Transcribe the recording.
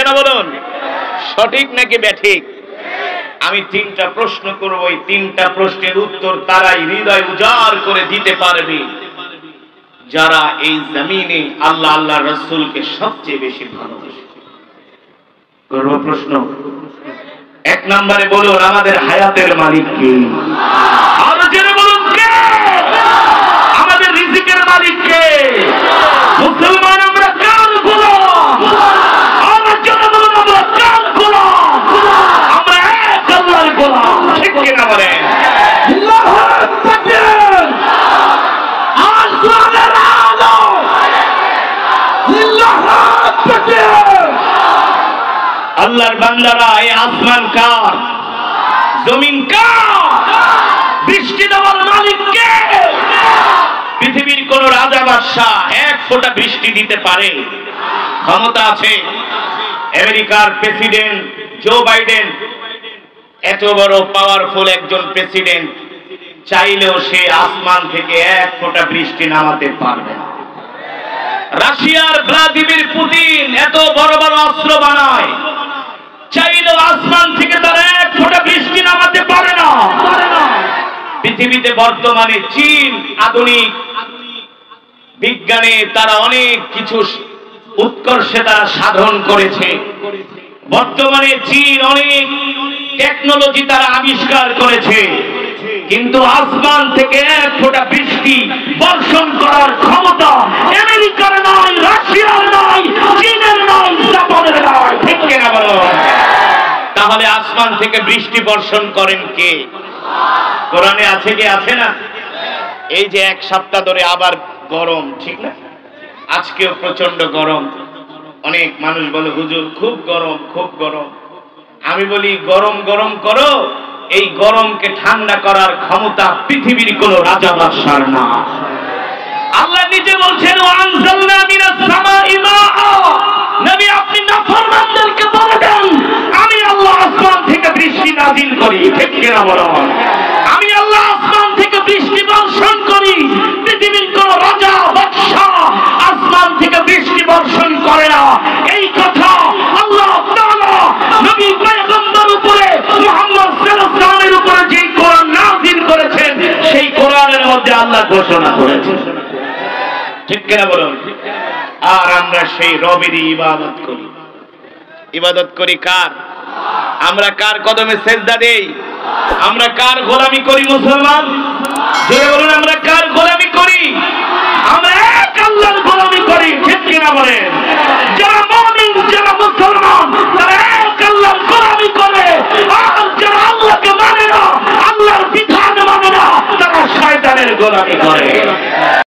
না বলুন? সঠিক নাকি ব্যাঠিক? আমি তিনটা প্রশ্ন করব, এই তিনটা প্রশ্নের উত্তর তারাই হৃদয় উজাড় করে দিতে পারবে যারা এই জমিনে আল্লাহ আল্লাহ রাসূলকে সবচেয়ে বেশি ভালোবাসে। করব প্রশ্ন। এক নম্বরে বলুন, আমাদের হায়াতের মালিক কে? আরো জোরে বলুন, কে? আমাদের রিজিকের মালিক কে? মুসলমান আমরা কার গোলাম? আরো জোরে বলুন, আমরা কার গোলাম? আমরা এক আল্লাহর গোলাম, ঠিক কিনা বলেন? আল্লাহু আকবার। আসমানের আলো, আল্লাহু আকবার। আল্লাহর বান্দারা, এই আসমান কার? জমিন কার? বৃষ্টি দেওয়ার মালিক কে? পৃথিবীর কোন রাজা বাদশাহ এক ফোঁটা বৃষ্টি দিতে পারে? ক্ষমতা আছে? আমেরিকার প্রেসিডেন্ট জো বাইডেন এত বড় পাওয়ারফুল একজন প্রেসিডেন্ট, চাইলেও সে আসমান থেকে এক ফোঁটা বৃষ্টি নামাতে পারবে না। রাশিয়ার ভ্লাদিমির পুতিন এত বড় বড় অস্ত্র বানায়, চাইলেও আসমান থেকে তারা এক ফোঁটা বৃষ্টি নামাতে পারে না। পৃথিবীতে বর্তমানে চীন আধুনিক বিজ্ঞানে তারা অনেক কিছু উৎকর্ষে তারা সাধন করেছে। বর্তমানে চীন অনেক টেকনোলজি তারা আবিষ্কার করেছে, কিন্তু আসমান থেকে এক ফোঁটা বৃষ্টি বর্ষণ করার ক্ষমতা আমেরিকার নয়, রাশিয়ার নয়, চীনের নয়, জাপানের নয়, ঠিক কিনা বলো? তাহলে আসমান থেকে বৃষ্টি বর্ষণ করেন কে? কোরআনে আছে কি আছে না? এই যে এক সপ্তাহ ধরে আবার গরম, ঠিক না? আজকেও প্রচন্ড গরম। অনেক মানুষ বলে হুজুর খুব গরম, খুব গরম। আমি বলি গরম গরম করো, এই গরমকে ঠান্ডা করার ক্ষমতা পৃথিবীর কোন রাজা বাদশার না। আল্লাহ নিজে বলছেন, ওয়ানজালনা মিনাস সামাই মাআ। নবী আপনি নাফরমানদেরকে বলে দেন, আমি আল্লাহ আসমান থেকে বৃষ্টি নাযিল করি, ঠিক কিনা বলেন? আমি আল্লাহ আসমান থেকে বৃষ্টি বর্ষণ করি। পৃথিবীর কোন রাজা বাদশা আসমান থেকে বৃষ্টি বর্ষণ করে না। এই কথা আল্লাহ তাআলা নবী পয়গম্বর উপরে মুহাম্মদ সাল্লাল্লাহু আলাইহি ওয়াসাল্লামের উপরে যে কোরআন নাযিল করেছেন, সেই কোরআনের মধ্যে আল্লাহ ঘোষণা করেছেন, ঠিক কিনা বলুন? আর আমরা সেই রবেরই ইবাদত করি। ইবাদত করি কার? আমরা কার কদমে সেজদা দেই? আমরা কার গোলামি করি? মুসলমান জোরে বলুন, আমরা কার গোলামি করি? আমরা এক আল্লাহর গোলামি করি, ঠিক কিনা বলেন? যারা মুমিন, যারা মুসলমান, তারা এক আল্লাহর গোলামি করে। আর যারা আল্লাহকে মানে না, আল্লাহর বিধান মানে না, তারা শয়তানের গোলামি করে।